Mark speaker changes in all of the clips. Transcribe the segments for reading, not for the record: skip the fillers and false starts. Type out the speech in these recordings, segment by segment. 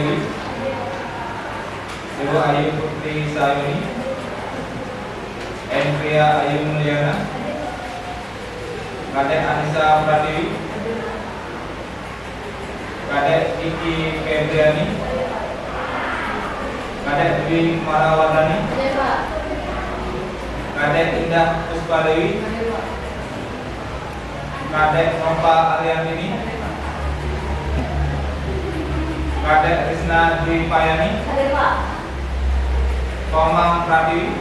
Speaker 1: Dewi, Ibu Ayu Putri Sayuni, Envia Ayu Mulyana, Kadek Anissa Pratiwi, Kadek Kiki Febriani, Kadek Dwi Marawardani, Kadek Indah Puspadewi, Kadek Nova Ariandini, Kadek Krisna Dwi Payani, Komang Pratiwi,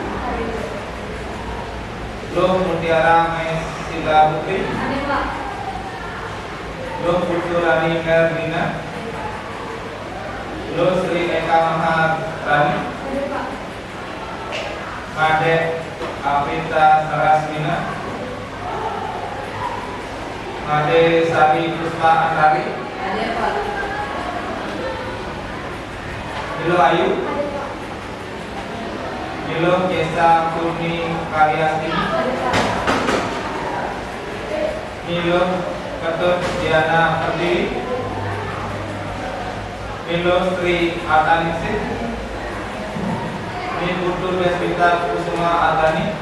Speaker 1: Loh Mutiara Mesila Putri, Loh Puturani Merlina, Loh Sri Eka Maharani, Kadek Apita Sarasmina, Made Sari Puspa Antari, Milo Ayu, Milo Jesa Kurni Karyastini, Milo Ketut Diana Pertiwi, Milo Sri Ataningsih, Ini Putu Resmita Kusuma Adani,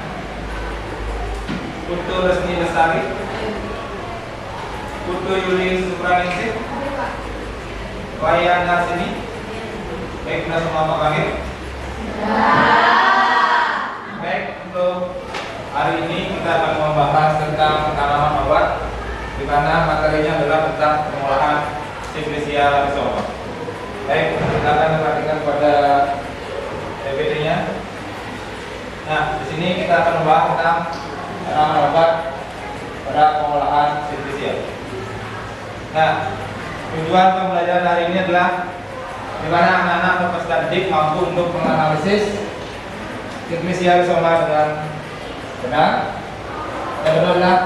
Speaker 1: Putu Resmi Lestari, Putu Yuli Supraningsih, Waya Nasini. Baik, kita semua panggil. Baik, untuk hari ini kita akan membahas tentang tanaman obat, di mana materinya adalah tentang pengolahan Simplicia rhizoma. Baik, kita akan perhatikan pada PPT-nya. Nah, di sini kita akan membahas tentang tanaman obat pada pengolahan Simplicia. Nah, tujuan pembelajaran hari ini adalah di mana anak-anak peserta didik mampu untuk menganalisis Simplicia rhizoma dengan benar. Yang kedua adalah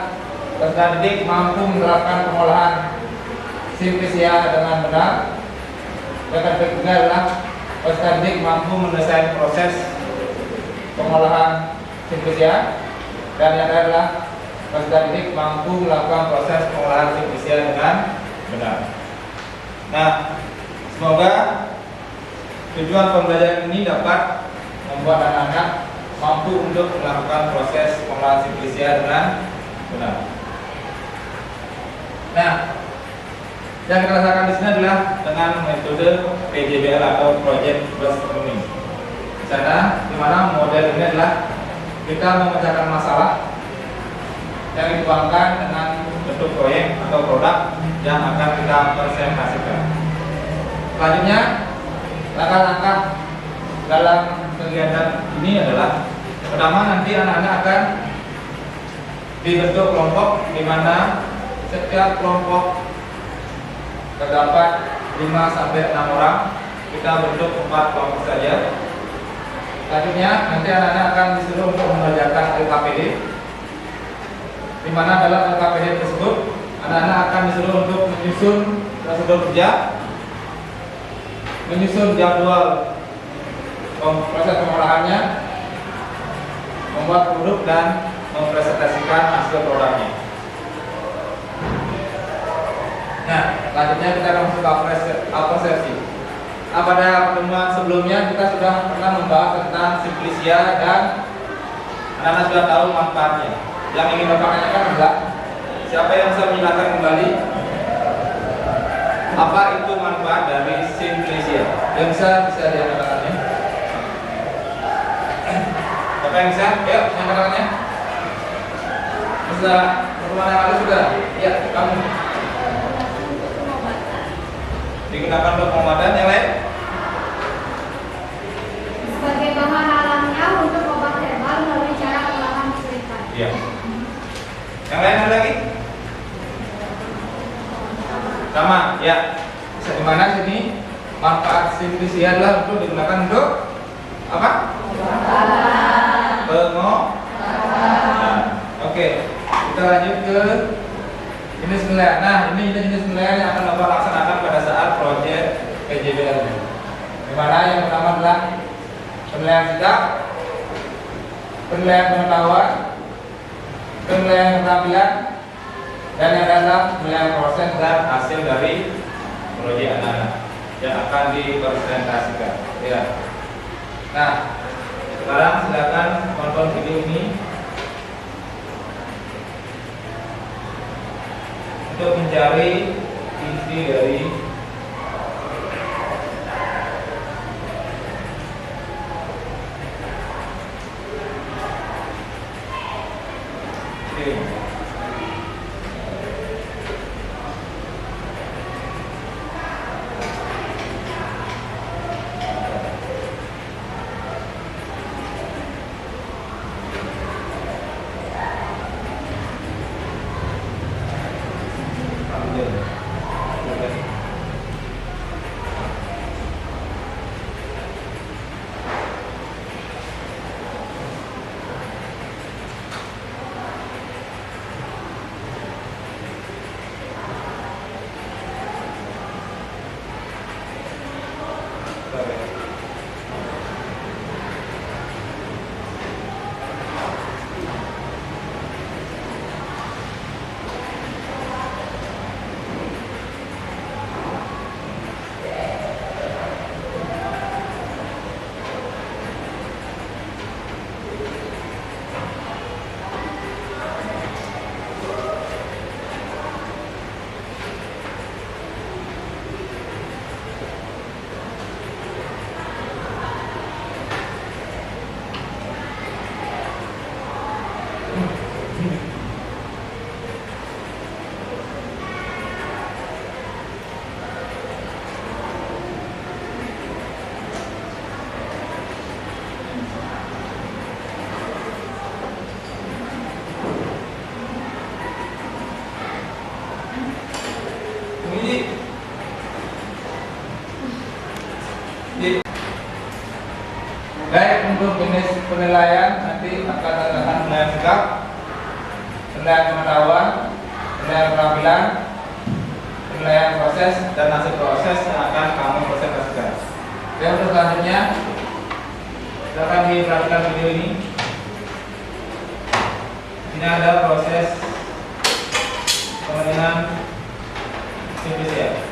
Speaker 1: peserta didik mampu menerapkan pengolahan Simplicia dengan benar. Yang ketiga adalah peserta didik mampu mendesain proses pengolahan Simplicia. Dan yang terakhir adalah peserta didik mampu melakukan proses pengolahan Simplicia dengan benar. Nah, semoga tujuan pembelajaran ini dapat membuat anak-anak mampu untuk melakukan proses pengolahan Simplicia dengan benar. Nah, yang kita rasakan di sini adalah dengan metode PJBL atau Project Based Learning. Di sana, di mana model ini adalah kita memecahkan masalah yang dituangkan dengan bentuk proyek atau produk yang akan kita presentasikan. Selanjutnya, langkah-langkah dalam kegiatan ini adalah pertama, nanti anak-anak akan dibentuk kelompok di mana setiap kelompok terdapat 5-6 orang. Kita bentuk 4 kelompok saja. Selanjutnya, nanti anak-anak akan disuruh untuk mengerjakan LKPD, di mana dalam LKPD tersebut anak-anak akan disuruh untuk menyusun prosedur kerja, menyusun jadwal proses pengolahannya, membuat produk dan mempresentasikan hasil produknya. Nah, selanjutnya kita akan masuk ke apresiasi. Pada pertemuan sebelumnya kita sudah pernah membahas tentang Simplicia dan anak-anak sudah tahu manfaatnya. Yang ingin Bapak tanyakan adalah siapa yang bisa menjelaskan kembali apa itu manfaat dari Simplicia? Yang bisa diangkat. Siapa yang bisa? Yuk, angkat tangannya. Bisa pertemuan yang sudah? Ya, kamu. Digunakan untuk pengobatan. Yang lain?
Speaker 2: Sebagai bahan alamnya untuk obat herbal melalui cara pengolahan kesulitan.
Speaker 1: Iya. Yang lain ada lagi? Sama, ya. Di mana sini manfaat Simplicia adalah untuk digunakan untuk apa? Pengobatan. Oke, kita lanjut ke jenis penilaian. Nah, ini jenis penilaian yang akan Bapak laksanakan pada saat proyek PJBL. Di mana yang pertama adalah penilaian sikap, penilaian pengetahuan, penilaian keterampilan, dan yang adalah penilaian proses dan hasil dari proyek anak-anak. yang akan dipresentasikan. Ya. Nah, sekarang silakan tonton video ini untuk mencari inti dari baik. Untuk jenis penilaian nanti akan ada penilaian sikap, penilaian pengetahuan, penilaian keterampilan, penilaian proses, dan hasil proses yang akan kamu presentasikan. Oke, untuk selanjutnya silakan diperhatikan video ini. Ini ada proses pengambilan simplifier.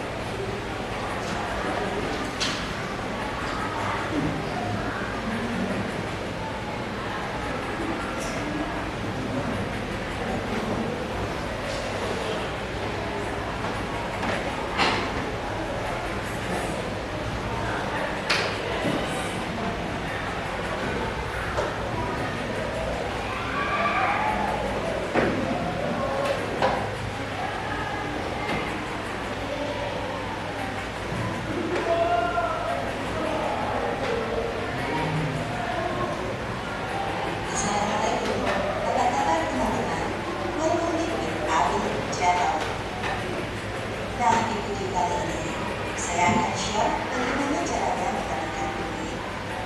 Speaker 3: Nah, di video kali ini saya akan share bagaimana caranya menggunakan duit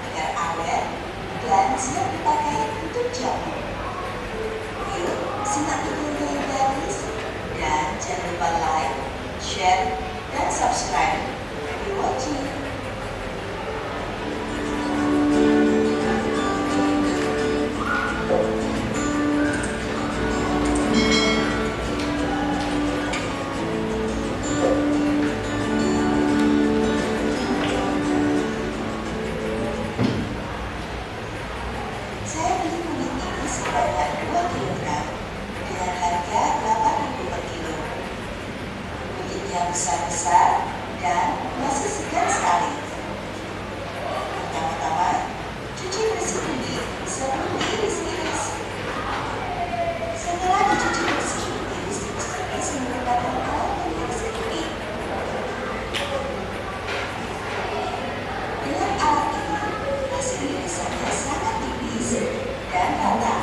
Speaker 3: agar awet dan siap dipakai untuk jamu. Yuk, simak videonya yang gratis dan jangan lupa like, share, dan subscribe. Happy watching! Saya beli kulit ini sebanyak 2 kg dengan harga 8.000 per kilo. Kulitnya besar-besar dan masih segar sekali. Pertama-tama, cuci bersih kulit sebelum diiris-iris. Setelah dicuci bersih, iris tipis-tipis menggunakan alat pengiris kulit. Dengan alat ini, hasil irisannya sangat tipis dan rata.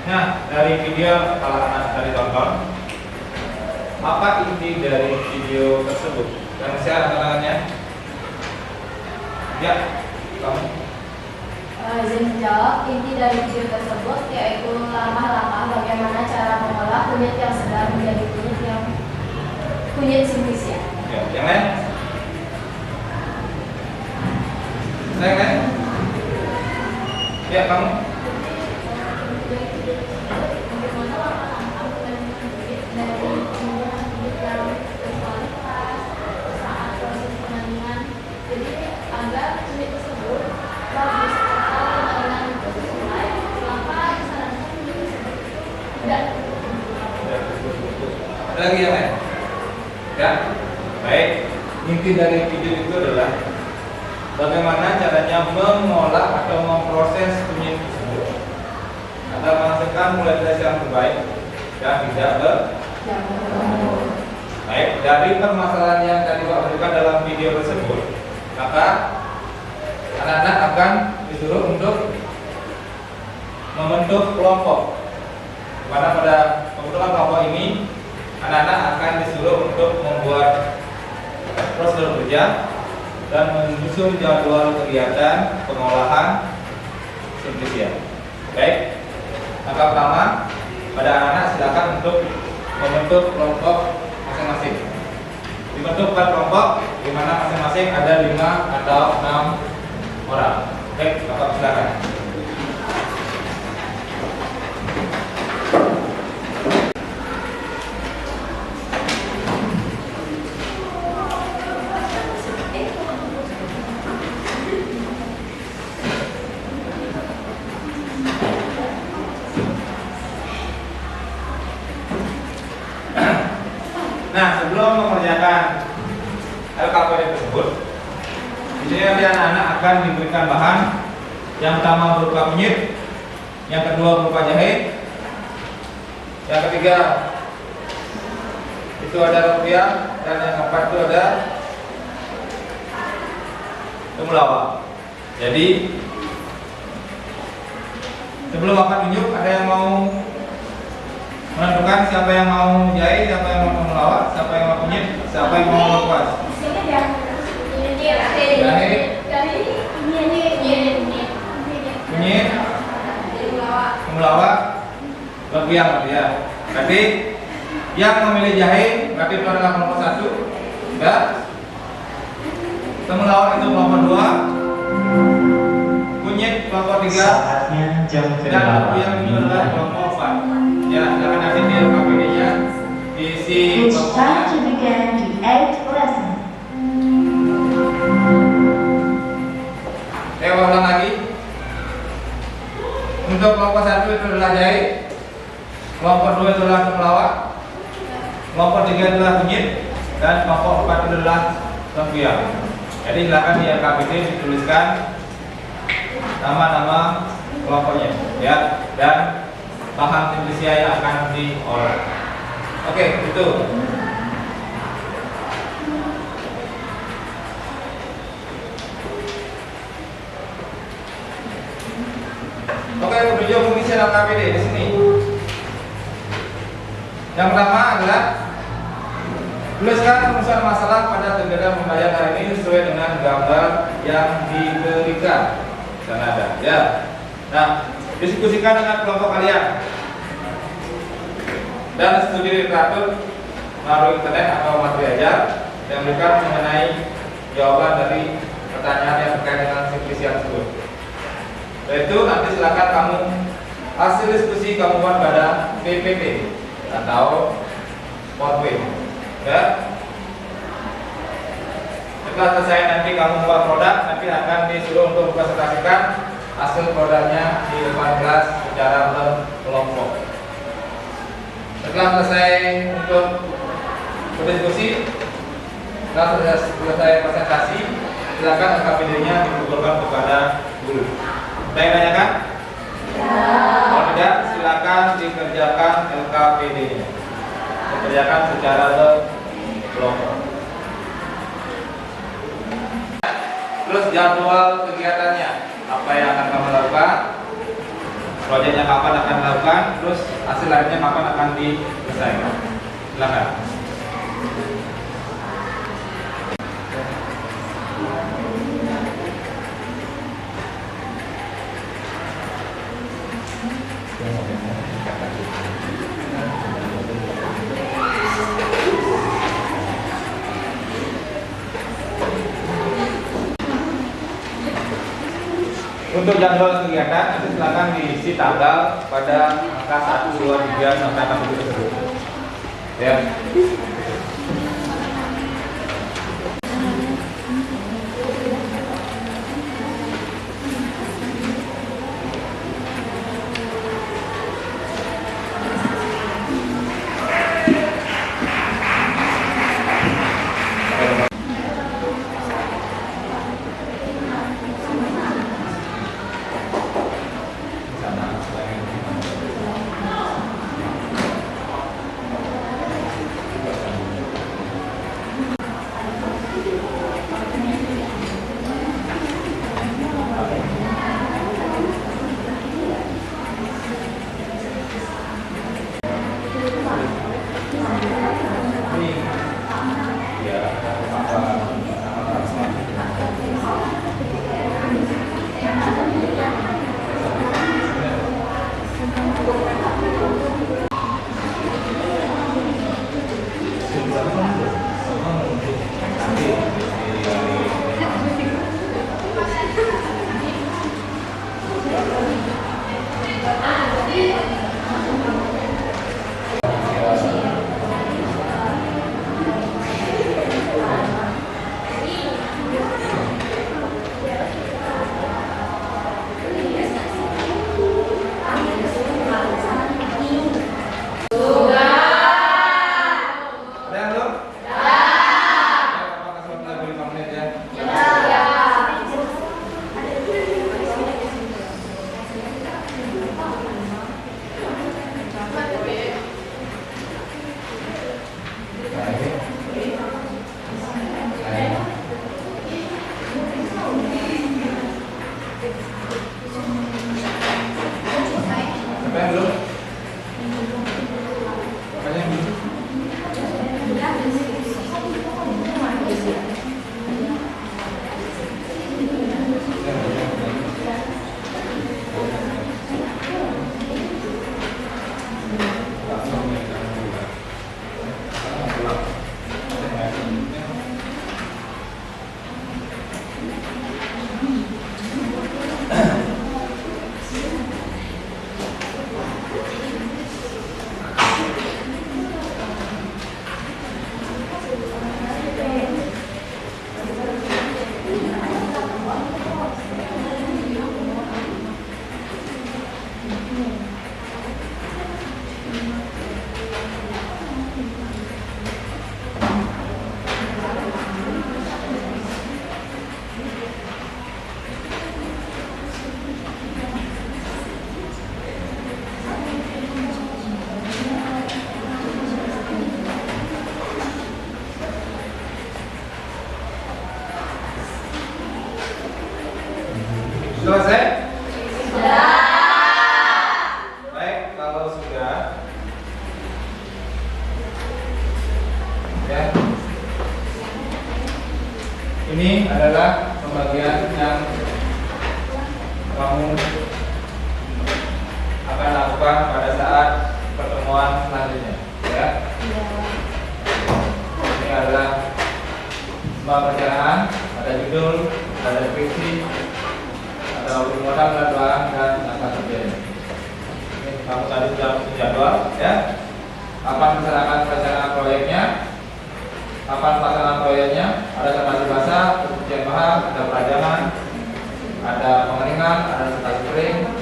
Speaker 1: Nah, dari video kalau anak dari tonton, apa inti dari video tersebut? Yang saya tangannya? Ya, kamu.
Speaker 2: Izin menjawab, inti dari video tersebut yaitu langkah-langkah bagaimana cara mengolah kunyit yang segar menjadi kunyit simplisia.
Speaker 1: Ya, yang lain? Yang lain? Ya, kamu. Ada lagi yang lain? Ya, baik. Inti dari video itu adalah bagaimana caranya mengolah atau memproses kunyit tersebut agar menghasilkan kualitas yang terbaik dan tidak baik. Dari permasalahan yang tadi Pak berikan dalam video tersebut, maka anak-anak akan disuruh untuk membentuk kelompok. Karena pada pembentukan kelompok ini anak-anak akan disuruh untuk membuat prosedur kerja dan menyusun jadwal kegiatan pengolahan simplisia. Baik, langkah pertama pada anak-anak silakan untuk membentuk kelompok masing-masing. Dibentukkan kelompok di mana masing-masing ada 5 atau 6 orang. Baik, Bapak silakan. Nah, sebelum mengerjakan LKPD tersebut, di sini nanti anak-anak akan diberikan bahan. Yang pertama berupa kunyit, yang kedua berupa jahe, yang ketiga itu ada rupiah, dan yang keempat itu ada temulawak. Jadi sebelum Bapak tunjuk, ada yang mau menentukan siapa yang mau jahe, siapa yang mau temulawak, siapa yang mau kunyit, siapa yang mau lekuas? Kunyit, temulawak, rupiah ya. Berarti yang memilih jahe berarti itu adalah kelompok 1, ya. Temulawak itu kelompok 2, kunyit kelompok 3, dan rupiah itu adalah kelompok 4. Ya, silakan nanti di LKPD-nya diisi
Speaker 4: It's time to begin the 8th lesson.
Speaker 1: Saya ulang lagi. Untuk kelompok 1 itu adalah jahe, kelompok 2 itu adalah temulawak, kelompok 3 adalah kunyit, dan kelompok 4 itu adalah rupiah. Jadi silakan di LKPD dituliskan nama-nama kelompoknya, ya, dan bahan simplisia yang akan diolah. Oke, itu. Oke, petunjuk pengisian LKPD di sini. Yang pertama adalah tuliskan rumusan masalah pada kegiatan pembelajaran hari ini sesuai dengan gambar yang diberikan. Dan ada, ya. Nah, diskusikan dengan kelompok kalian dan studi literatur melalui internet atau materi ajar yang memberikan mengenai jawaban dari pertanyaan yang terkait dengan simplisia tersebut. Yaitu nanti silakan kamu hasil diskusi kamu buat pada PPT atau PowerPoint, ya. Setelah selesai nanti kamu buat produk, nanti akan disuruh untuk mempresentasikan hasil produknya di depan kelas secara berkelompok. Setelah selesai untuk berdiskusi, setelah selesai presentasi, silakan LKPD-nya dikumpulkan kepada guru. Ada yang tanyakan? Kalau tidak, silakan dikerjakan LKPD-nya. Dikerjakan secara berkelompok. Terus jadwal kegiatannya, apa yang akan kamu lakukan, proyeknya kapan akan dilakukan. dilakukan, terus hasil akhirnya kapan akan diselesaikan. Silakan. Untuk jadwal kegiatan nanti silakan diisi tanggal pada angka 1, 2, 3 sampai angka 7 tersebut. Ya. Selesai? Sudah. Baik, kalau sudah, ya. Ini adalah pembagian yang kamu akan lakukan pada saat pertemuan selanjutnya, ya. Ini adalah semua perencanaan, ada judul, ada deskripsi, ada urut modal, jadwal, dan tata kerja. Ini kamu tadi sudah bikin jadwal, ya. Kapan melaksanakan perencanaan proyeknya, kapan pelaksanaan proyeknya, ada sanasi basah, pencucian bahan, ada perajangan, ada pengeringan, ada sanasi kering,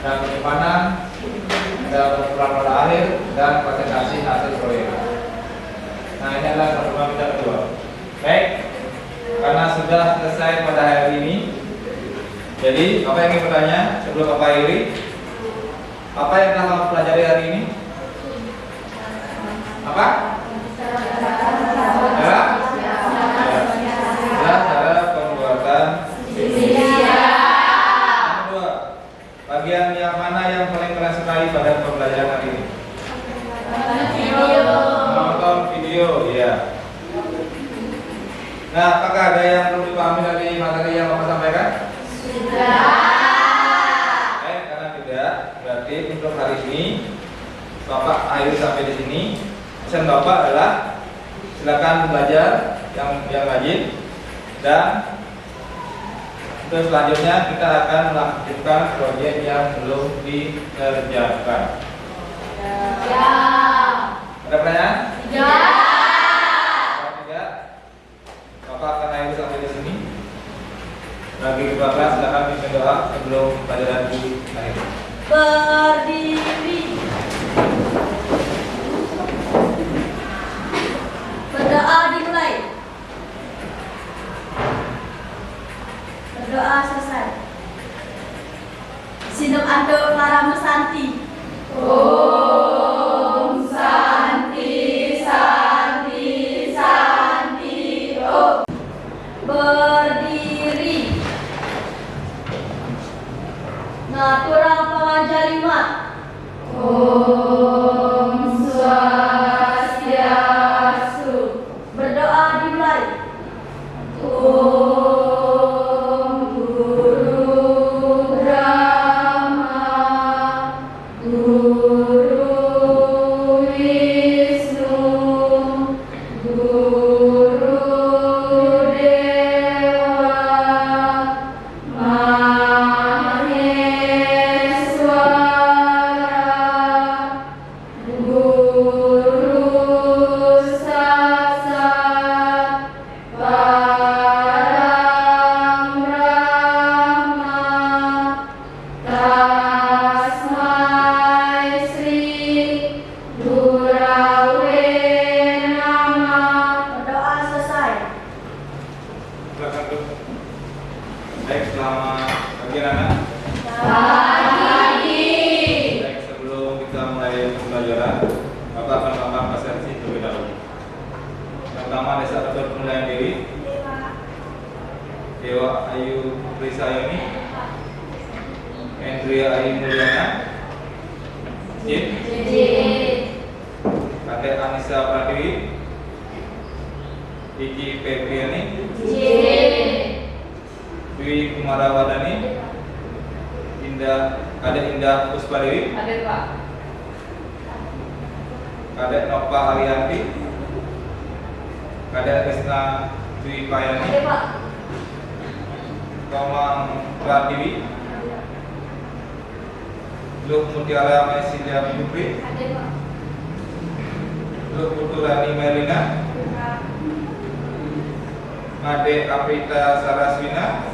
Speaker 1: ada penyimpanan, ada pengumpulan pada akhir, dan presentasi hasil proyek. Nah, ini adalah pertemuan kita kedua. Baik, karena sudah selesai pada hari ini, jadi apa yang ingin bertanya sebelum Bapak akhiri? Apa yang telah kamu pelajari hari ini? Apa? Cara pembuatan. Yang kedua, Bagian yang mana yang paling kalian sukai pada pembelajaran hari ini? Menonton video, ya. Nah, apakah ada yang perlu dipahami dari materi yang Bapak sampaikan? Karena tidak, berarti untuk hari ini Bapak akhir sampai di sini. Pesan Bapak adalah silakan belajar yang rajin, dan untuk selanjutnya kita akan melanjutkan proyek yang belum dikerjakan. Ada pertanyaan? Kalau tidak, Bapak akan akhir sampai di sini. Bagi kedua kelas silakan pimpin doa sebelum pelajaran diakhiri.
Speaker 2: Berdiri. Berdoa dimulai. Berdoa selesai. Sinum anduk Clara Mesanti. Om Santi Santi Santi Om. Berdiri. Ngaturang pangajalima. Om Swastiastu. Berdoa dimulai. Om Guru Brahma, Guru Wisnu, Guru Dewa, Maheswara, Guru Saksat, Parang Brahma, Tasmai Sri Gurave Namah. Berdoa selesai.
Speaker 1: Silakan dulu. Baik, selamat pagi anak.
Speaker 2: Pagi.
Speaker 1: Baik, sebelum kita mulai pembelajaran, Bapak akan melakukan presensi terlebih dahulu. Yang pertama, desa betul penilaian diri. Dewa Ayu Prisayani, Andrea Ayu Mulyana, Jin, Kadek Anissa Pratiwi, Iki Febriani, Dwi Kumarawadani, Kadek Indah Puspadewi, Kadek Nova Arianti, Kadek Krisna Dwi Payani, Komang Pratiwi, Luk Mutiara Mesilia Putri, Luk Puturani Melina, Made Aprita Saraswina,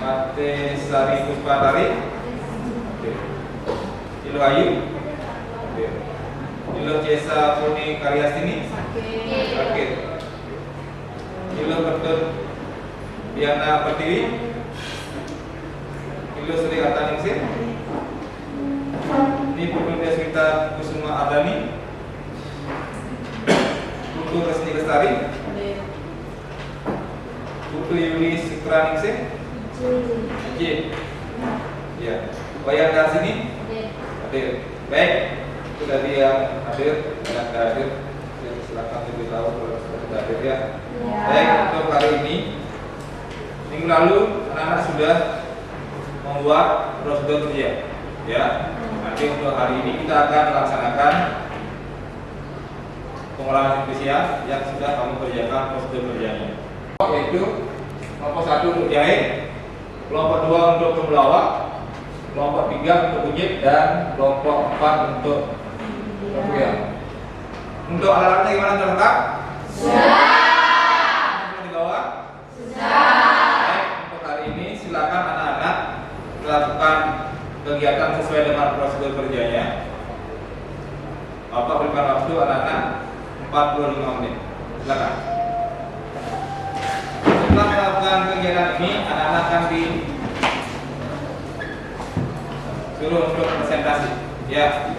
Speaker 1: Mate Sari Puspatari, Ilu Ayu, Ilu Jesa Puni Karyastini, Sakit, Ilu Ketut Diana Pertiwi, Ilu Sri Ataningsih, Ini Putu Deswita Kusuma Ardani, Putu Resni Lestari, Putu Yuli Sukraningsih, J. Ya, Wayan Darsini, hadir. Baik, itu tadi yang hadir, yang tidak hadir, jadi silakan diberitahu kalau sudah tidak hadir ya. Baik, untuk hari ini, minggu lalu anak-anak sudah membuat prosedur kerja, ya. Nanti untuk hari ini kita akan melaksanakan pengolahan spesial yang sudah kamu kerjakan prosedur kerjanya. Yaitu kelompok 1 untuk jahit, kelompok 2 untuk temulawak, kelompok 3 untuk bunyi, dan kelompok 4 untuk terpuyang. Untuk alat-alatnya gimana, lengkap? Sudah. Di bawah? Sudah. Baik, untuk hari ini silakan anak-anak melakukan kegiatan sesuai dengan prosedur kerjanya. Bapak berikan waktu anak-anak 45 menit. Silakan. Setelah melakukan kegiatan ini, anak-anak akan disuruh untuk presentasi. Ya.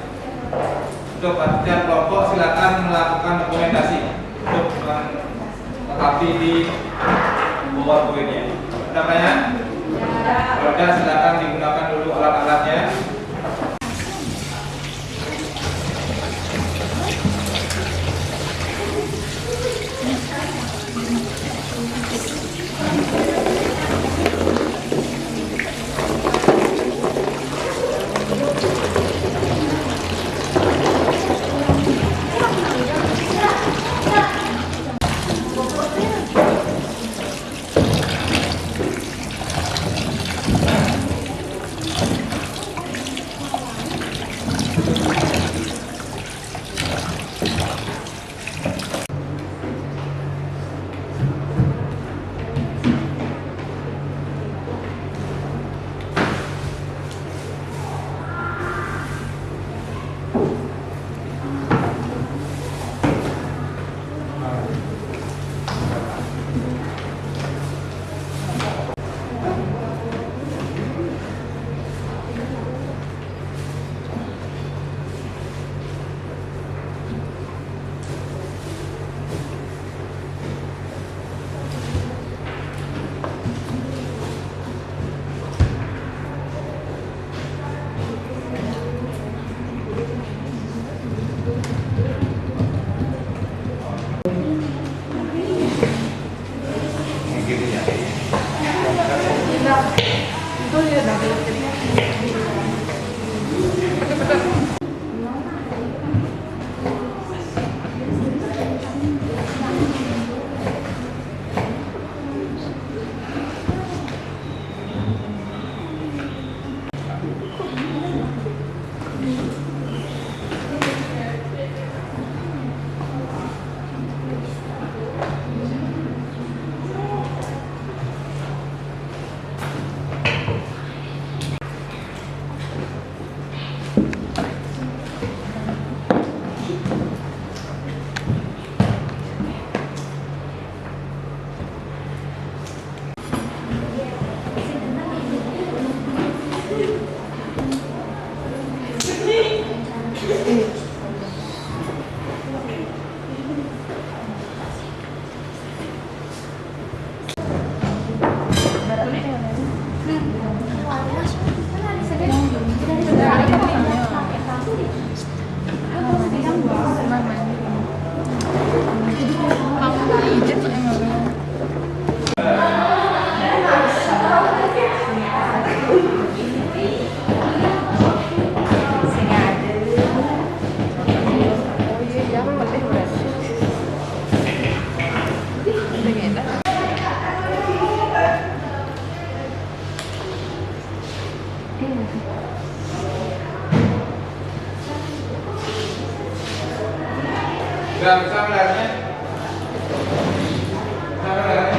Speaker 1: Untuk latihan kelompok silakan melakukan dokumentasi untuk melengkapi di PowerPoint-nya. Ada pertanyaan? Kalau tidak, silakan digunakan dulu alat-alatnya. Sudah bisa melihatnya? Bisa melihatnya?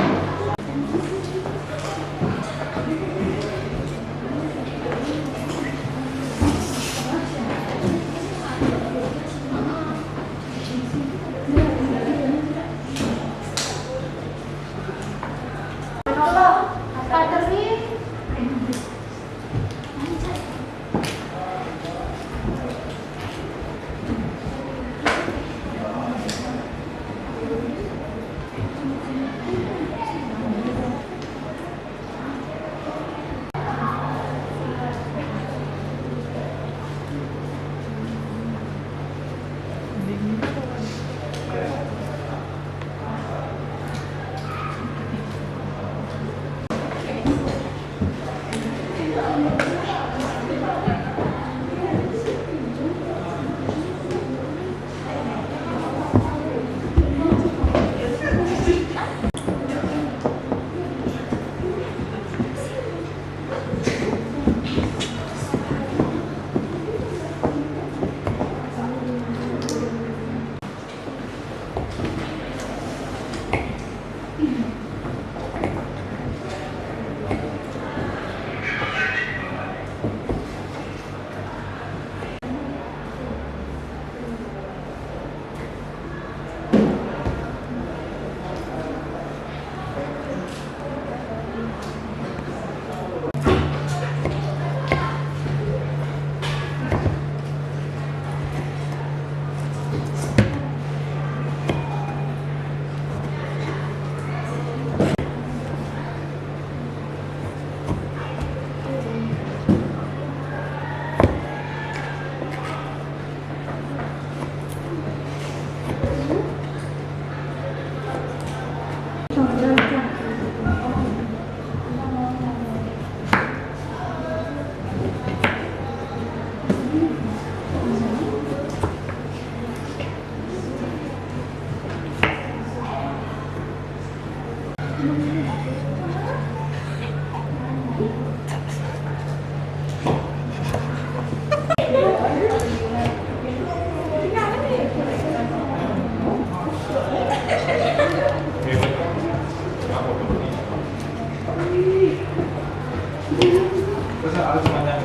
Speaker 1: Terus harus semuanya.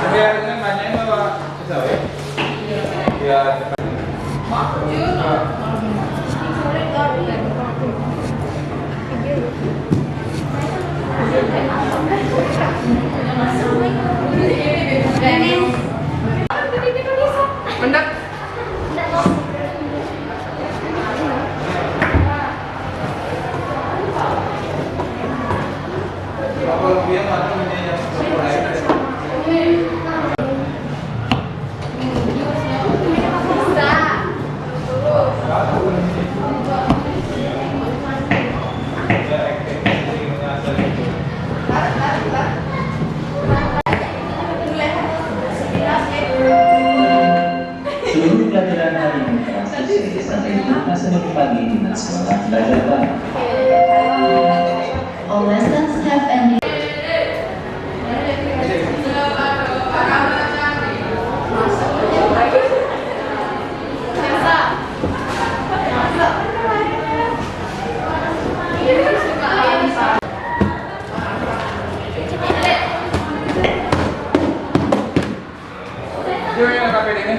Speaker 1: Tapi hari ini banyak bawa pisau ya. Ya cepat. Kalau dia mati menyanyi
Speaker 5: Seluruh pelajaran hari ini telah selesai. Sampai jumpa Senin pagi di sekolah belajar bareng.
Speaker 4: All lessons have ended.
Speaker 1: Dia yang KPD ini.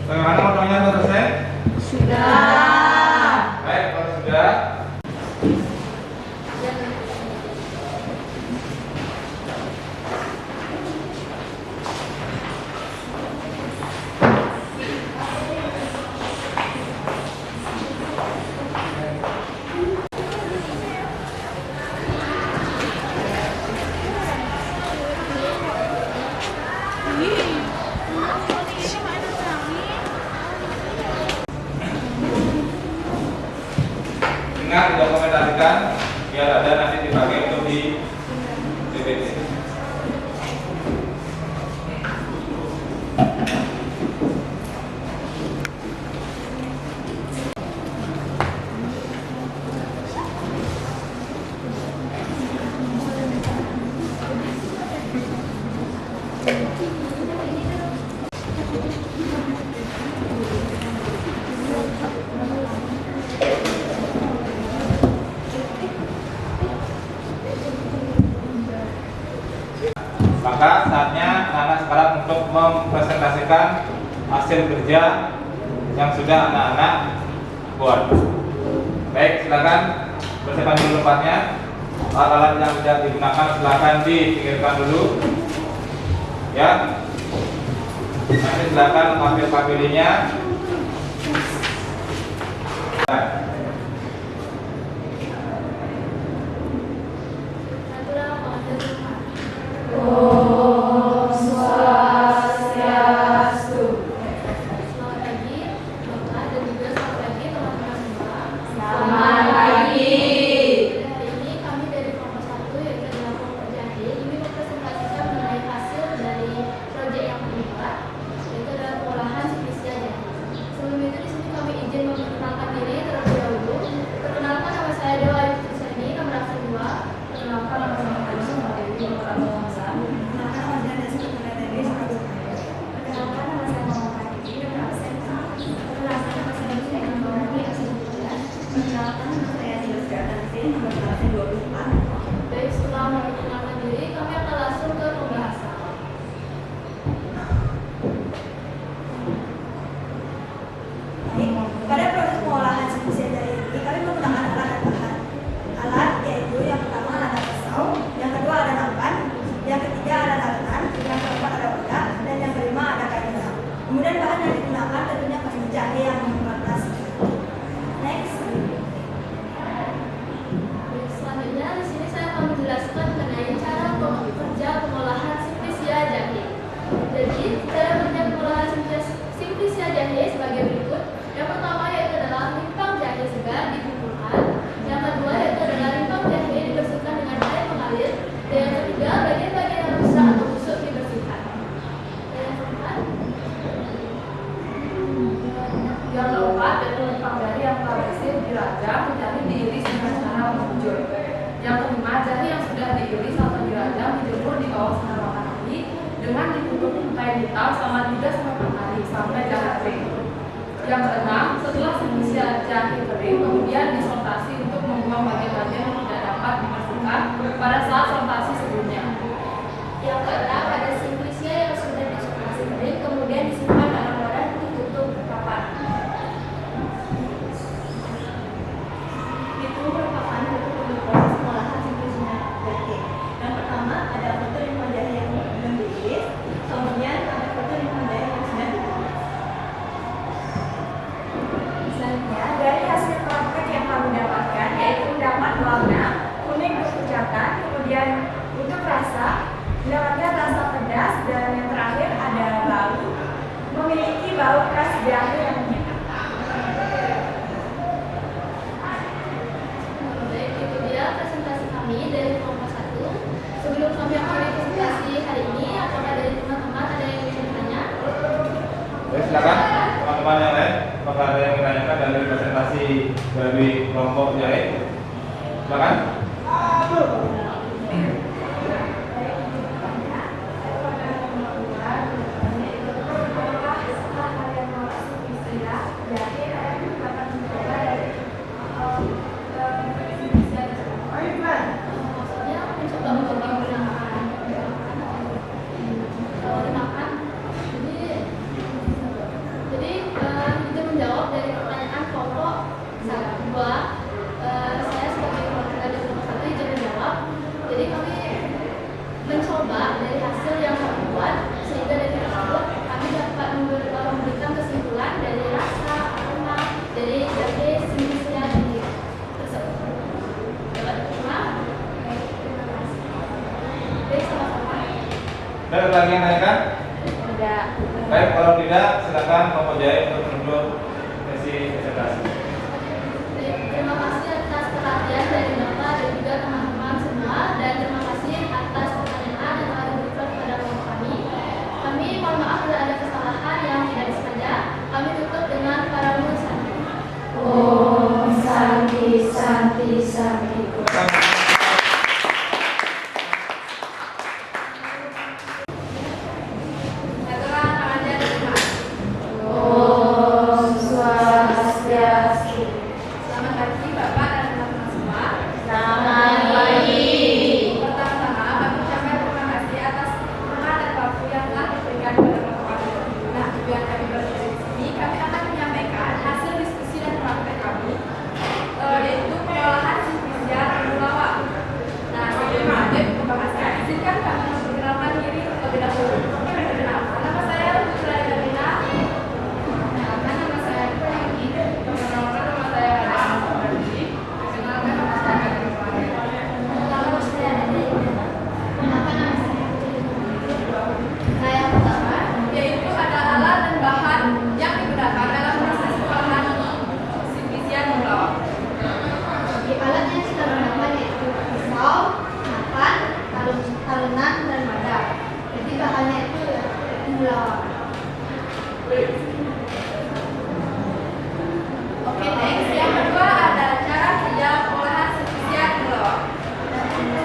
Speaker 1: Bagaimana motonya sudah selesai? Sudah. Baik, kalau sudah. Ingat didokumentasikan biar ada nanti dipakai untuk di PPT. Maka saatnya anak-anak sekarang untuk mempresentasikan hasil kerja yang sudah anak-anak buat. Baik, silakan persiapan dulu tempatnya. Alat-alat yang tidak digunakan silakan dipinggirkan dulu. Ya. Nanti silakan mengambil papilinya.
Speaker 2: Baik, setelah memperkenalkan diri, kami akan langsung ke pembahasan.
Speaker 6: kain hitam selama 3-4 hari sampai jahit kering. Yang keenam, setelah simplisia jahit kering, kemudian disoltasi untuk membuang bagian-bagian yang tidak dapat dimasukkan pada saat soltasi sebelumnya.
Speaker 2: Yang keenam, ada simplisia yang sudah disoltasi kering, kemudian disimpan dalam wadah ditutup rapat. Itu merupakan bentuk proses pengolahan simplisia BT. Yang pertama, ada foto limbah jahe yang belum diiris, kemudian ada foto limbah jahe yang sudah diiris. Selanjutnya, dari hasil praktek yang kami dapatkan, yaitu mendapat warna kuning berpucatan, kemudian untuk rasa, mendapatkan rasa pedas, dan yang terakhir ada bau, memiliki bau khas jahe yang menyengat. Baik, itu dia presentasi kami dari kelompok 1. Sebelum kami akhiri presentasi hari ini, apakah dari teman-teman ada yang ingin bertanya?
Speaker 1: Baik, silakan teman-teman yang lain. Apakah ada yang menanyakan dari presentasi dari kelompok jahit? Silakan.
Speaker 2: Itu menjawab dari pertanyaan kelompok 2. Saya sebagai perwakilan dari kelompok 1 izin menjawab. Jadi kami mencoba dari hasil yang kami buat, sehingga dari tersebut kami dapat memberikan kesimpulan dari rasa, aroma, dari jahe, simplisia tersebut. Dapat diterima? Terima kasih. Baik, sama-sama.
Speaker 1: Ada lagi yang nanyakan?
Speaker 2: Tidak.
Speaker 1: Baik, kalau tidak, silakan kelompok jahit untuk menutup sesi presentasi.
Speaker 2: Terima kasih atas perhatian dari Bapak dan juga teman-teman semua, dan terima kasih atas pertanyaan yang telah diberikan kepada kelompok kami. Kami mohon maaf bila ada kesalahan yang tidak disengaja. Kami tutup dengan Paramun Santi. Om Santi Santi Santi. Om Swastiastu. Selamat pagi Bapak dan teman-teman semua. Selamat pagi. Pertama-tama kami ucapkan terima kasih atas rumah dan waktu yang telah diberikan kepada Bapak kami. Nah, tujuan kami berdiri di sini, kami akan menyampaikan hasil diskusi dan praktek kami, yaitu pengolahan simplisia temulawak. Nah, sebelum lanjut pembahasan, izinkan kami memperkenalkan diri terlebih dahulu. Perkenalkan, nama saya Putra Darina. Perkenalkan, nama saya Prangi. Perkenalkan, nama saya Adam Sabarji. Perkenalkan, nama saya Kadri Fahri. Perkenalkan, nama saya Dede. Perkenalkan, nama saya Putri. Nah, yang pertama, yaitu ada alat dan bahan yang digunakan dalam proses pengolahan simplisia temulawak. Di alat yang kita gunakan yaitu pisau, nampan, talunan, dan wadah. Jadi bahannya itu temulawak. Oke, next. Yang kedua ada cara kerja pengolahan simplisia temulawak.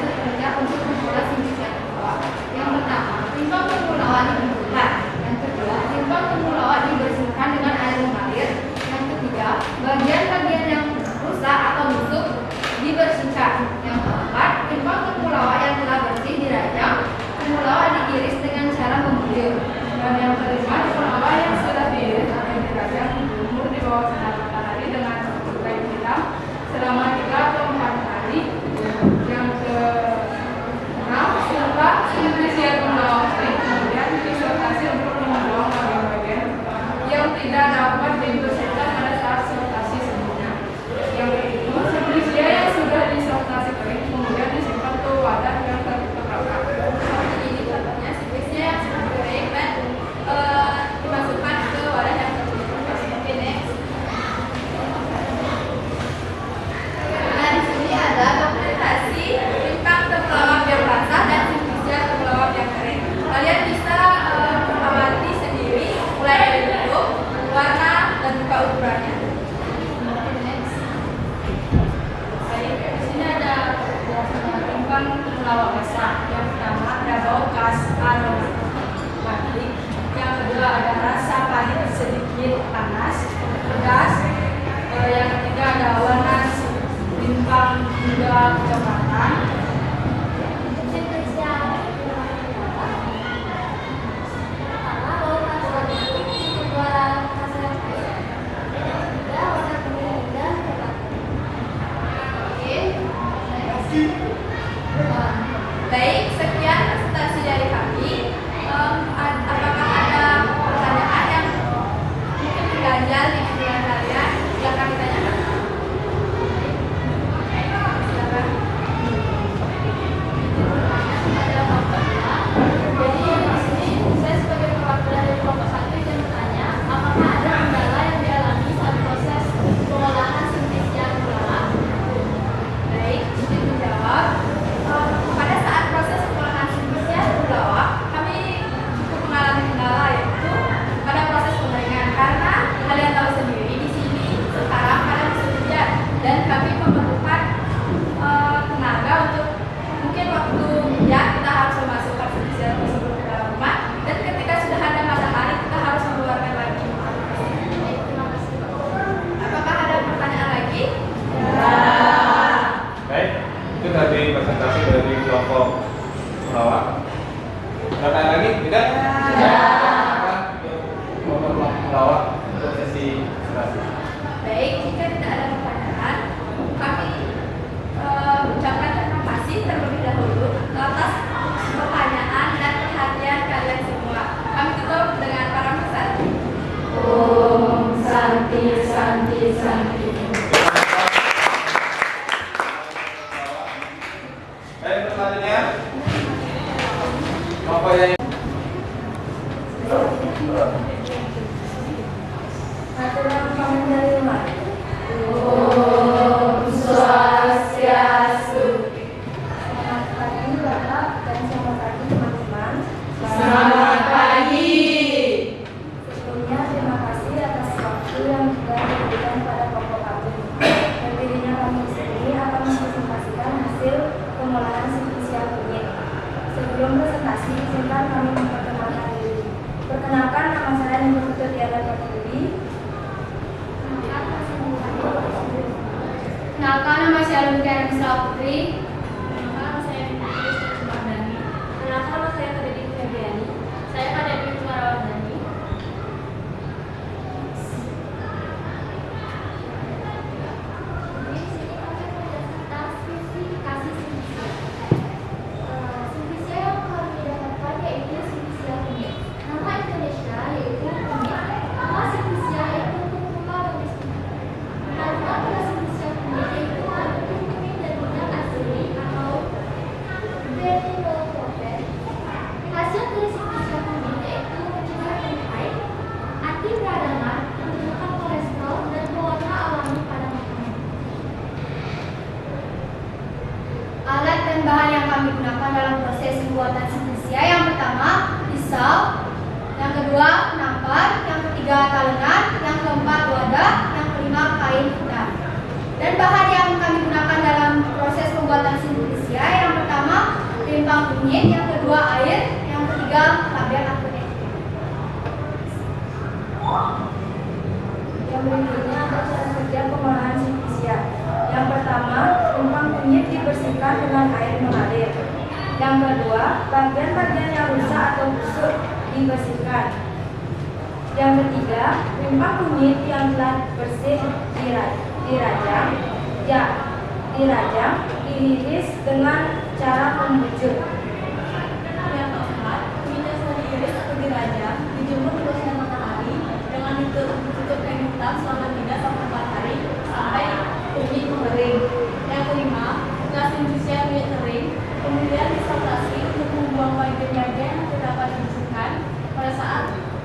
Speaker 2: Kerja untuk mengolah simplisia temulawak. Yang pertama, timbang temulawak dikumpulkan. Yang kedua, timbang temulawak dibersihkan dengan air mengalir. Yang ketiga, bagian-bagian yang rusak atau busuk dibersihkan. Yang keempat, timbang temulawak yang telah bersih dirajang. Temulawak diiris dengan cara membius. Dan yang kelima, temulawak yang sudah diiris atau dirajang dijemur di bawah sinar matahari dengan kain hitam selama 3 atau 4 hari. Yang keenam, setelah simplisia temulawak kering, kemudian disoltasi untuk membuang bagian-bagian yang tidak dapat dibersihkan pada saat soltasi sebelumnya. Yang ketujuh, simplisia yang sudah disoltasi kering kemudian disimpan ke wadah yang tertutup rapat. Seperti ini contohnya simplisia yang sudah kering dan dimasukkan ke wadah yang tertutup rapat. Oke, next. Nah, di sini ada dokumentasi tentang temulawak yang basah dan simplisia temulawak yang kering. Kalian bisa mengamati sendiri mulai dari bentuk, warna, dan juga ukurannya. Oke, next. Baik, di sini ada tentang temulawak basah. Yang pertama ada bau khas aroma. Baik,
Speaker 6: pedas. Yang ketiga ada warna bintang hingga kecoklatan.
Speaker 2: Baik, sekian presentasi dari kami. Apakah ada pertanyaan yang mungkin mengganjal di pikiran kalian? Silakan ditanyakan. Silakan.
Speaker 6: Jadi di sini saya sebagai perwakilan dari kelompok 1 ingin bertanya, apakah ada kendala yang dialami saat proses pengolahan sintesia gula?
Speaker 2: Baik, izin menjawab. Pada saat proses pengolahan sintesia gula, kami cukup mengalami kendala, yaitu pada proses pengeringan, karena kalian tahu sendiri di sini sekarang ada musim hujan dan kami memerlukan tenaga untuk mungkin waktu hujan kita harus memasukkan sintesia tersebut ke dalam rumah, dan ketika sudah ada matahari kita harus mengeluarkan lagi. Terima kasih. Apakah ada pertanyaan lagi?
Speaker 1: Baik, itu tadi presentasi dari kelompok pelawak. Pertanyaan lagi? Tidak? Silakan untuk kelompok pelawak untuk sesi serasi.
Speaker 2: Baik, jika tidak ada pertanyaan, kami ucapkan terima kasih terlebih dahulu atas pertanyaan dan perhatian kalian semua. Kami tutup dengan para pesanti.
Speaker 6: Om Santi Santi Santi.
Speaker 1: Baik, selanjutnya kelompok yang
Speaker 6: Aturan Pemerintahan. Om Swastiastu.
Speaker 7: Selamat pagi Bapak dan selamat pagi teman-teman.
Speaker 6: Selamat pagi.
Speaker 7: Sebelumnya terima kasih atas waktu yang sudah diberikan pada kelompok kami. Berdirinya kami di sini akan mempresentasikan hasil pengolahan sintesia kunyit. Sebelum presentasi, izinkan kami memperkenalkan diri. Perkenalkan, nama saya Nurul Diana Pratuli.
Speaker 2: Kenalkan, nama saya Lukian Misra Putri.
Speaker 6: Nama saya Fitri Sumardani.
Speaker 2: Kenalkan, nama saya Kadedi Febriani.
Speaker 6: Saya Kadedi Sumarawardani.
Speaker 7: Di sini kami tentang spesifikasi sintesia. Sintesia yang kami dapatkan yaitu sintesia kunyit. Nama Indonesia yaitu kunyit. Nama sintesia yaitu Cucurbita domestica. Manfaat pada sintesia kunyit yaitu mengandung kunyit dan minyak asli atau benzopropen. Hasil dari sintesia kunyit yaitu mencegah penghain, anti peradangan, menurunkan kolesterol dan pewarna alami pada makanan.
Speaker 2: Alat dan bahan yang kami gunakan dalam proses pembuatan sintesia, yang pertama pisau, yang kedua nampar, yang ketiga talenan, yang keempat wadah, yang kelima kain hitam. Dan bahan yang kami gunakan dalam proses pembuatan sintesia, yang pertama rimpang kunyit, yang kedua air, yang ketiga tabel akunet.
Speaker 7: Yang berikutnya ada cara kerja pengolahan sintesia. Yang pertama, rimpang kunyit dibersihkan dengan air mengalir. Yang kedua, bagian-bagian yang rusak atau busuk dibersihkan. Yang ketiga, rimpang kunyit yang telah bersih dirajang, diiris dengan cara membujuk.
Speaker 6: Yang keempat, kunyit yang sudah diiris atau dirajang dijemur di bawah sinar matahari dengan ditutup kain hitam selama 3 sampai 4 hari sampai kunyit mengering. Yang kelima, setelah sintesia kunyit kering, kemudian disortasi untuk membuang bagian-bagian yang tidak dapat dibersihkan pada saat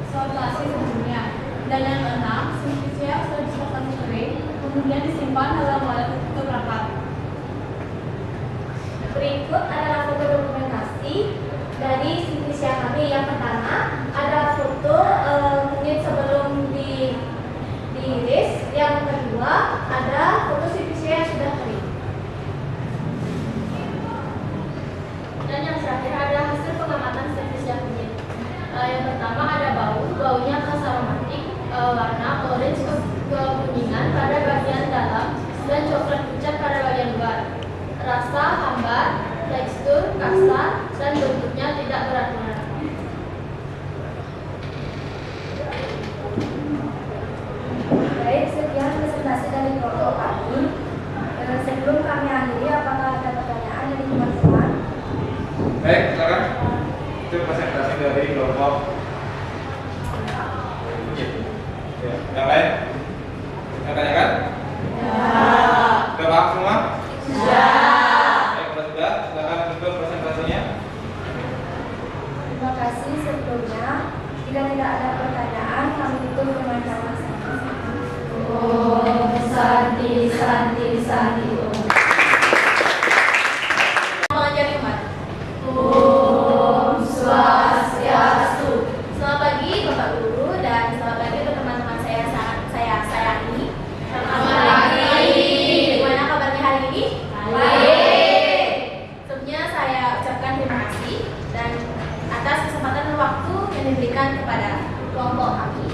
Speaker 6: sortasi sebelumnya. Dan yang keenam, sintesia sudah disortasi kering, kemudian disimpan dalam wadah tertutup rapat.
Speaker 7: Berikut adalah foto dokumentasi dari sintesia kami. Yang pertama ada foto kunyit sebelum diiris. Yang kedua ada foto sintesia yang sudah kering.
Speaker 6: Dan yang terakhir ada hasil pengamatan sintesia kunyit. Yang pertama ada baunya khas aromatik, warna orange rasa hambar, tekstur kasar, dan bentuknya tidak beraturan.
Speaker 7: Baik, sekian presentasi dari kelompok kami. Sebelum kami akhiri, apakah ada pertanyaan dari teman-teman?
Speaker 1: Baik, silakan. Itu presentasi dari kelompok. Ya, yang lain? Yang tanyakan? Sudah paham semua? Baik, kalau sudah, silakan tutup presentasinya.
Speaker 7: Terima kasih sebelumnya. Jika tidak ada pertanyaan, kami tutup dengan cara
Speaker 2: Om Santi Santi Santi Om.
Speaker 6: Mengajari umat.
Speaker 2: Om Swastiastu.
Speaker 6: Selamat pagi Bapak Guru dan selamat pagi untuk teman-teman saya sayangi.
Speaker 2: Selamat pagi.
Speaker 6: Gimana kabarnya hari ini?
Speaker 2: Baik.
Speaker 6: Sebelumnya saya ucapkan terima kasih dan atas kesempatan dan waktu yang diberikan kepada kelompok kami.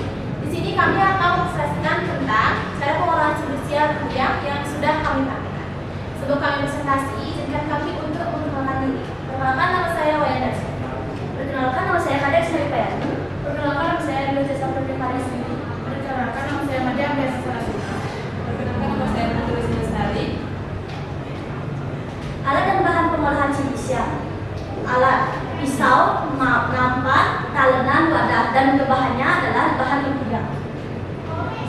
Speaker 6: Di sini kami akan mempresentasikan tentang cara pengolahan sumber yang sudah kami praktekkan. Sebelum kami presentasi, izinkan kami untuk memperkenalkan diri. Perkenalkan, nama saya Wayan Darsi. Perkenalkan, nama saya Kadek Sari Payani. Perkenalkan, nama saya Dwi Jasa Putri Paris. Perkenalkan, nama saya Madia Biasa Sarasuna. Perkenalkan, nama saya Putri Sinasari. Alat dan bahan pengolahan silisium. Alat: pisau, nampan, talenan, wadah, dan untuk bahannya adalah bahan lempuyan.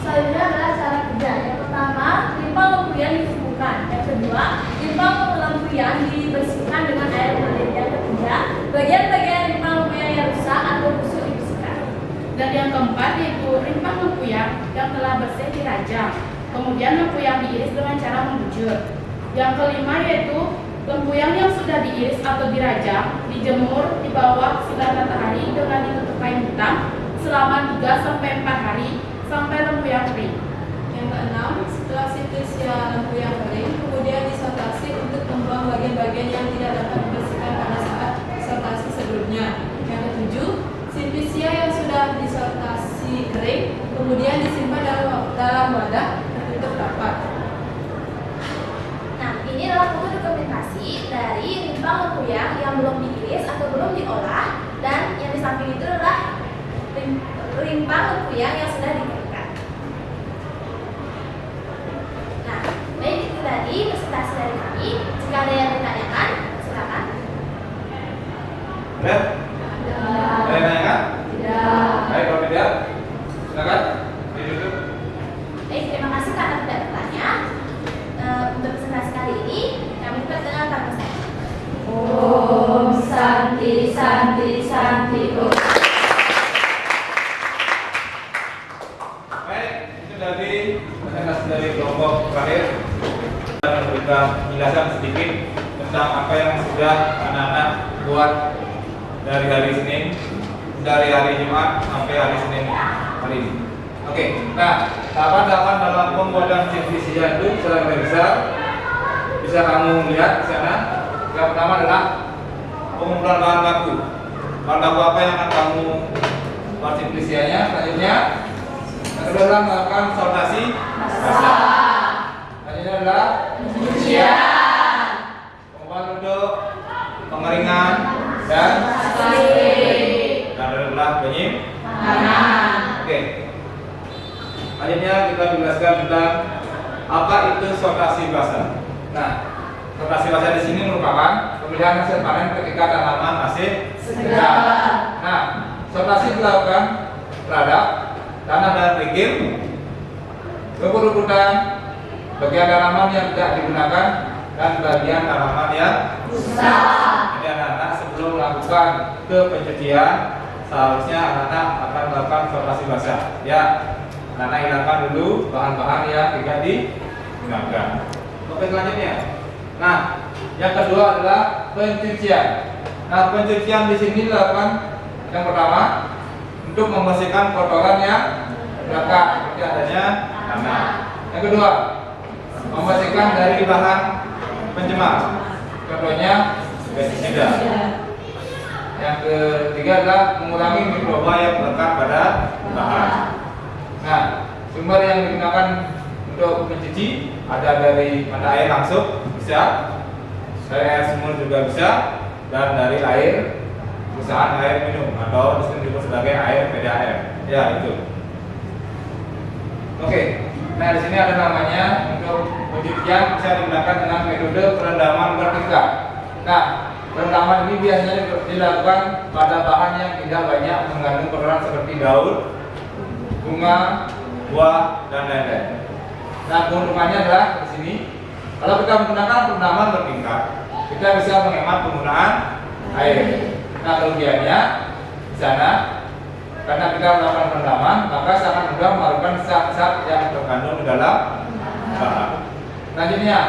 Speaker 6: Selanjutnya adalah cara kerja. Yang pertama, limbah lempuyan dikumpulkan. Yang kedua, limbah lempuyan dibersihkan dengan air mengalir. Yang ketiga, bagian-bagian limbah lempuyan yang rusak atau busuk dibersihkan.
Speaker 8: Dan yang keempat yaitu limbah lempuyan yang telah bersih dirajang. Kemudian lempuyan diiris dengan cara membujur. Yang kelima yaitu lempuyan yang sudah diiris atau dirajang dijemur di bawah sinar matahari dengan ditutup kain hitam selama 3-4 hari sampai lempuyan kering.
Speaker 6: Yang keenam, setelah silisia lempuyan kering, kemudian disortasi untuk membuang bagian-bagian yang tidak dapat dibersihkan pada saat sortasi sebelumnya. Yang ketujuh, silisia yang sudah disortasi kering, kemudian disimpan dalam wadah tertutup rapat. Nah, ini adalah buku dokumentasi dari limbah lempuyan yang belum diiris atau belum diolah, dan yang di samping itu adalah limbah lempuyan yang sudah dikeringkan. Nah, baik, itu tadi presentasi dari kami. Jika ada yang ditanyakan, silakan.
Speaker 1: Ada? Ada yang tanyakan?
Speaker 2: Tidak.
Speaker 1: Baik, kalau tidak, silakan ditutup.
Speaker 6: Baik, terima kasih karena tidak bertanya. Untuk presentasi kali ini, kami tutup dengan kata
Speaker 2: Om Santi Santi Santi Om.
Speaker 1: Baik, itu tadi presentasi dari kelompok terakhir dan memberikan penjelasan sedikit tentang apa yang sudah anak-anak buat dari hari Senin, dari hari Jumat sampai hari Senin hari ini. Oke, nah tahapan-tahapan dalam pembuatan silisia itu secara besar bisa kamu lihat di sana. Yang pertama adalah pengumpulan bahan baku. Bahan baku apa yang akan kamu buat silisianya? Selanjutnya yang kedua adalah melakukan sortasi basah. Selanjutnya adalah pencucian. Kemudian untuk pengeringan dan adalah penyimpanan. Oke. Selanjutnya kita jelaskan tentang apa itu sortasi basah. Nah, sortasi basah di sini merupakan pemilihan hasil panen ketika tanaman masih segar. Nah, sortasi dilakukan terhadap tanah dan kerikil, rumput-rumputan, bagian tanaman yang tidak digunakan, dan bagian tanaman yang rusak. Jadi anak-anak sebelum melakukan ke pencucian, seharusnya anak-anak akan melakukan sortasi basah. Ya, anak-anak hilangkan dulu bahan-bahan yang tidak digunakan. Oke, selanjutnya. Nah, yang kedua adalah pencucian. Nah, pencucian di sini dilakukan yang pertama untuk membersihkan kotoran yang melekat seperti adanya tanah. Yang kedua, membersihkan dari bahan pencemar. Contohnya pestisida. Yang ketiga adalah mengurangi mikroba yang melekat pada bahan. Nah, sumber yang digunakan untuk mencuci ada dari mata air langsung bisa, dari air sumur juga bisa, dan dari air perusahaan air minum atau disebut sebagai air PDAM. Ya, itu. Oke. Nah, di sini ada namanya untuk pencucian bisa digunakan dengan metode perendaman bertingkat. Nah, perendaman ini biasanya dilakukan pada bahan yang tidak banyak mengandung kotoran seperti daun, bunga, buah, dan lain-lain. Nah, keuntungannya adalah di sini kalau kita menggunakan perendaman bertingkat, kita bisa menghemat penggunaan air. Nah, kerugiannya di sana karena kita melakukan perendaman, maka sangat mudah mengeluarkan zat-zat yang terkandung di dalam bahan. Selanjutnya,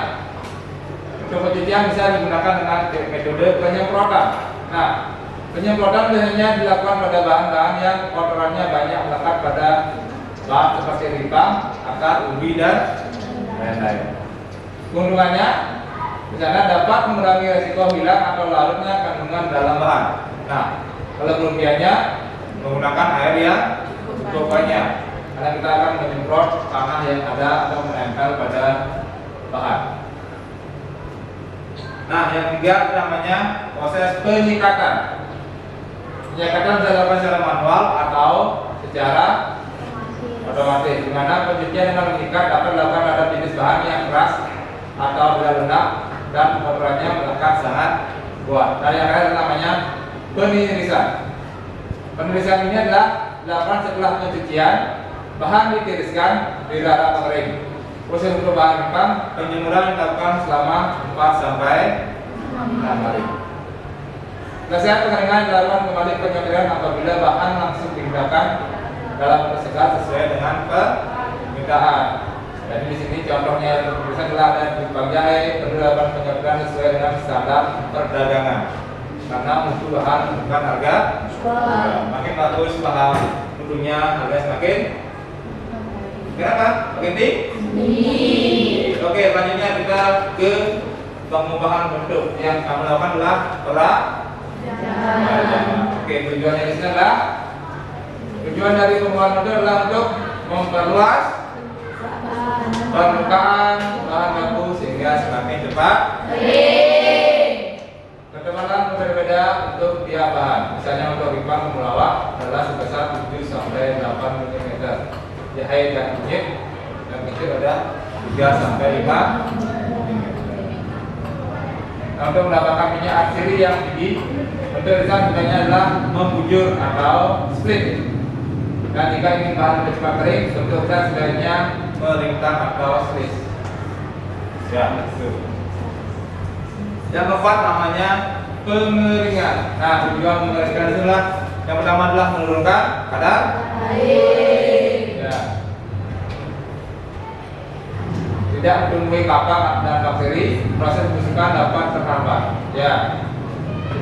Speaker 1: untuk pencucian bisa digunakan dengan metode penyemprotan. Nah, penyemprotan biasanya dilakukan pada bahan-bahan yang kotorannya banyak melekat pada bahan seperti rimpang, akar, ubi, dan lain-lain. Keuntungannya, di sana dapat mengurangi resiko hilang atau larutnya kandungan dalam bahan. Nah, kalau kerugiannya menggunakan air yang cukup banyak, karena kita akan menyemprot tanah yang ada atau menempel pada bahan. Nah, yang ketiga namanya proses penyikatan. Penyikatan bisa dilakukan secara manual atau secara otomatis, di mana pencucian dengan menyikat dapat dilakukan pada jenis bahan yang keras atau tidak lunak dan kotorannya melekat sangat kuat. Dan yang terakhir namanya penirisan. Penirisan ini adalah dilakukan setelah pencucian, bahan ditiriskan di darah pengering. Proses untuk bahan rimpang, penjemuran dilakukan selama 4 sampai 6 hari. Selesai pengeringan dilakukan kembali penyemuran apabila bahan langsung digunakan dalam persegar sesuai dengan permintaan. Jadi di sini contohnya penirisan adalah ada rimpang jahe, perlu dilakukan penyemuran sesuai dengan standar perdagangan. Karena mutu bahan bukan harga, makin bagus bahan mutunya, harga semakin kenapa? Makin tinggi. Oke, selanjutnya kita ke pengubahan bentuk. Yang kami lakukan adalah Oke, tujuannya di sini adalah tujuan dari pengubahan bentuk adalah untuk memperluas permukaan bahan baku sehingga semakin cepat. Ketebalan berbeda untuk tiap bahan. Misalnya untuk rimpang temulawak adalah sebesar 7 sampai 8 mm. Jahe dan kunyit yang kecil ada 3 sampai 5 mm. Nah, untuk mendapatkan minyak atsiri yang tinggi, bentuk irisan sebaiknya adalah membujur atau split. Dan jika ingin bahan lebih cepat kering, bentuk irisan sebaiknya melintang atau slice. Ya, itu. Yang keempat namanya pengeringan. Nah, tujuan mengeringkan itu adalah yang pertama adalah menurunkan kadar air. Ya. Tidak menumbuhi kapang dan bakteri, proses pembusukan dapat terhambat. Ya.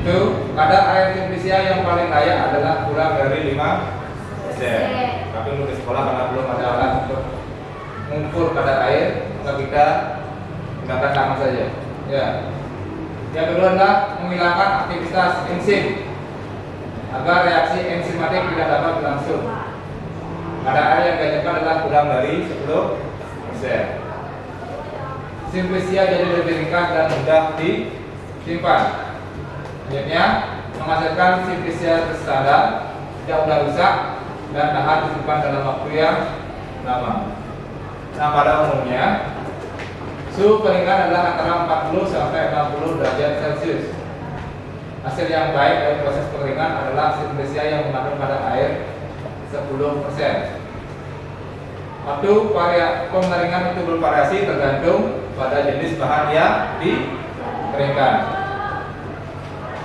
Speaker 1: Itu kadar air simplisia yang paling layak adalah kurang dari 5%. Tapi untuk di sekolah karena belum ada alat untuk mengukur kadar air, maka kita gunakan tangan saja. Ya. Yang kedua adalah menghilangkan aktivitas enzim agar reaksi enzimatik tidak dapat berlangsung. Kadar air yang dianjurkan adalah kurang dari 10%. Simplisia jadi lebih ringkas dan mudah disimpan. Selanjutnya, menghasilkan simplisia terstandar, tidak mudah rusak dan tahan disimpan dalam waktu yang lama. Nah, pada umumnya suhu pengeringan adalah antara 40 sampai 60 derajat Celcius. Hasil yang baik dari proses pengeringan adalah simplisia yang mengandung kadar air 10%. Waktu pengeringan itu bervariasi tergantung pada jenis bahan yang dikeringkan.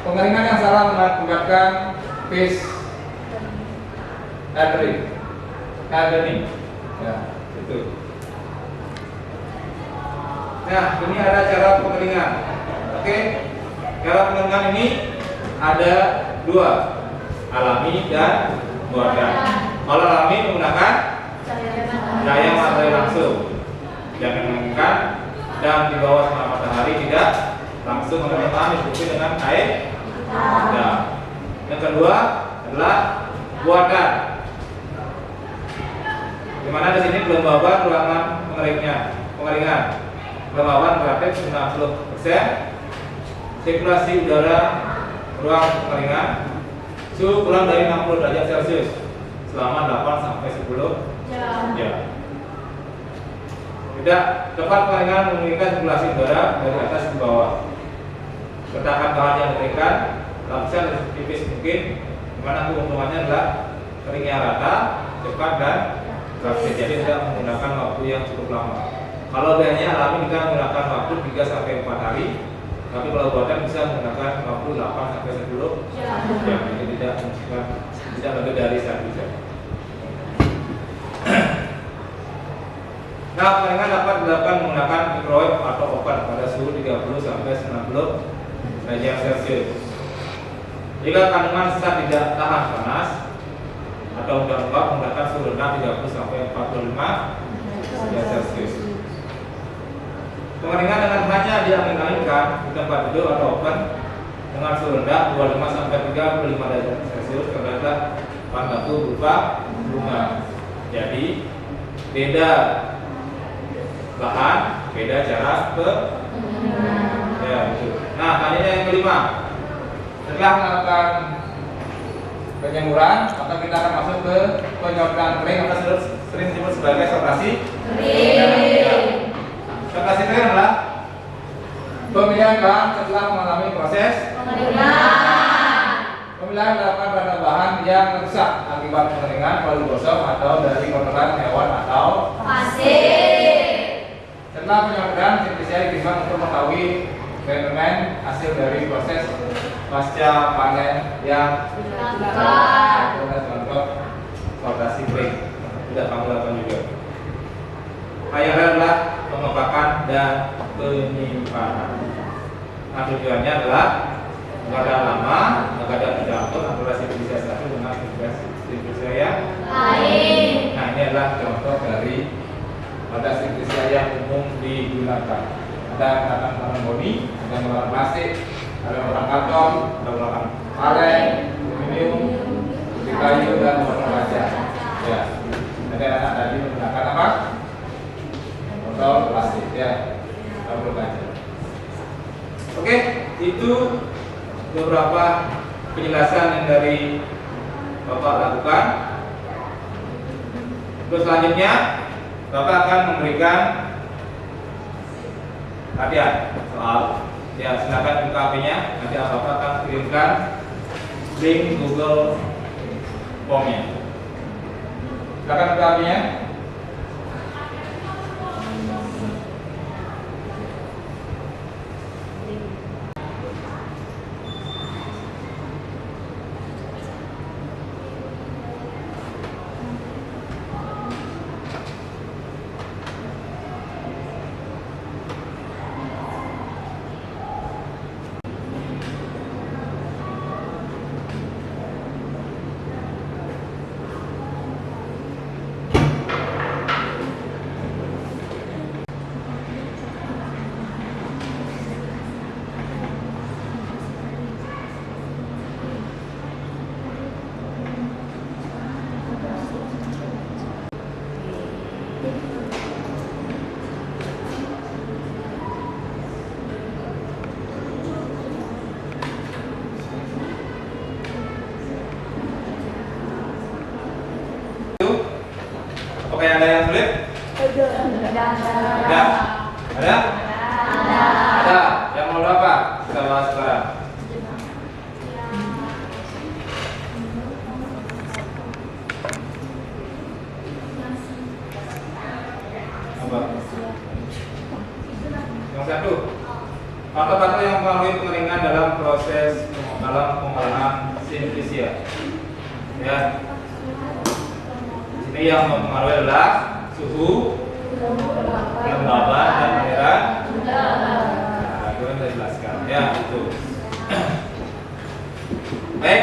Speaker 1: Pengeringan yang salah mengakibatkan fish hardening. Ya, itu. Nah, ini ada cara pengeringan. Oke, cara pengeringan ini ada 2, alami dan buatan. Kalau alami menggunakan cahaya matahari langsung, jangan mengeringkan dan di bawah sinar matahari, tidak langsung menekan, dicuci dengan air. Nah, yang kedua adalah buatan. Dimana di sini kelembaban ruangan pengeringan. Kelembaban relatif 90%, sirkulasi udara ruang pengeringan, suhu kurang dari 60 derajat Celcius selama 8 sampai 10 jam. Tidak dapat pengeringan memungkinkan sirkulasi udara dari atas ke bawah. Letakkan bahan yang dikeringkan lapisan tipis mungkin, di mana keuntungannya adalah keringnya rata, cepat dan praktis. Jadi tidak menggunakan waktu yang cukup lama. Kalau bahannya alami kita menggunakan waktu 3 sampai 4 hari. Tapi kalau buatan bisa menggunakan waktu 8 sampai 10 jam. Jadi tidak lebih dari 1 jam. Nah, pengeringan dapat dilakukan menggunakan microwave atau oven pada suhu 30 sampai 90 derajat Celcius. Jika kandungan sisa tidak tahan panas atau mudah lembab, menggunakan suhu rendah 30 sampai 45 derajat Celcius. Pengeringan dengan hanya diangin-anginkan di tempat duduk atau oven dengan suhu rendah 25 sampai 35 derajat Celcius terdapat bahan baku berupa bunga. Jadi beda bahan, beda cara ya, itu. Nah, selanjutnya yang kelima. Setelah melakukan penjemuran, maka kita akan masuk ke penyortiran kering atau sering disebut sebagai sortasi kering. Sortasi kering adalah pemilihan bahan setelah mengalami proses pemilihan dilakukan pada bahan yang rusak akibat pengeringan, palu gosong atau dari kotoran hewan atau pasir. Setelah penyortiran, sintesia ditimbang untuk mengetahui fenomena hasil dari proses pasca panen yang contoh sortasi kering. Tidak kamu lakukan juga. Akhirnya adalah pengepakan dan penyimpanan. Nah, tujuannya adalah nggak lama, nggak ada tercampur antara sintesia satu dengan sintesia yang lain. Nah, ini adalah contoh dari pada sintesia yang umum digunakan. Ada yang menggunakan bahan bodi, ada yang menggunakan plastik, ada yang menggunakan karton, ada yang menggunakan kaleng, aluminium, putih kayu dan botol kaca. Ya, ada anak tadi menggunakan apa? Botol plastik, ya, botol kaca. Oke, itu beberapa penjelasan yang dari Bapak lakukan. Terus selanjutnya Bapak akan memberikan latihan soal. Ya, silakan buka HP-nya. Nanti Bapak akan kirimkan link Google Form-nya. Silakan buka HP-nya. Apakah ada yang sulit? Ada? Ada? Ada. Yang mau berapa? Kita bahas sekarang. Apa? Yang satu. Faktor-faktor yang mempengaruhi pengeringan dalam proses pengolahan sintesia. Ya. Ini yang mempengaruhi adalah suhu, kelembaban dan aliran. Nah, itu yang saya jelaskan. Ya, itu. Baik.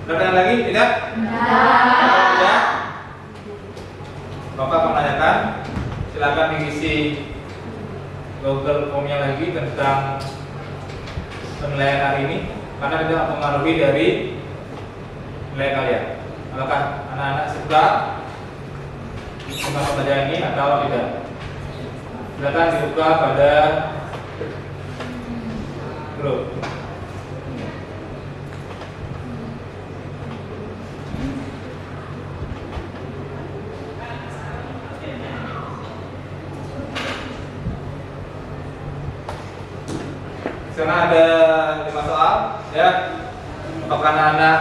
Speaker 1: Ada lagi? Tidak? Tidak. Bapak menanyakan, silakan diisi Google Form-nya lagi tentang penilaian hari ini, karena tidak mempengaruhi dari nilai kalian. Apakah anak-anak suka dengan pembelajaran ini atau tidak? Silakan dibuka pada grup. Di sana ada 5 soal, ya. Apakah anak-anak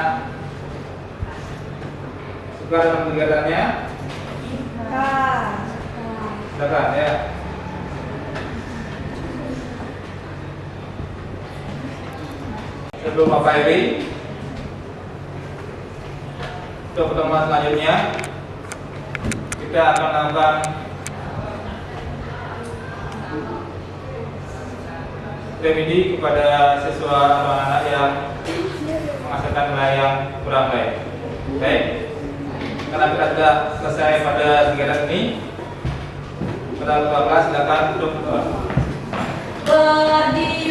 Speaker 1: suka dengan kegiatannya? Silakan ya. Sebelum Bapak Iri, untuk pertemuan selanjutnya kita akan melakukan remedi kepada siswa atau anak-anak yang menghasilkan nilai yang kurang baik. Baik, karena kita sudah selesai pada kegiatan ini, pada kelas silakan untuk
Speaker 2: Berdiri.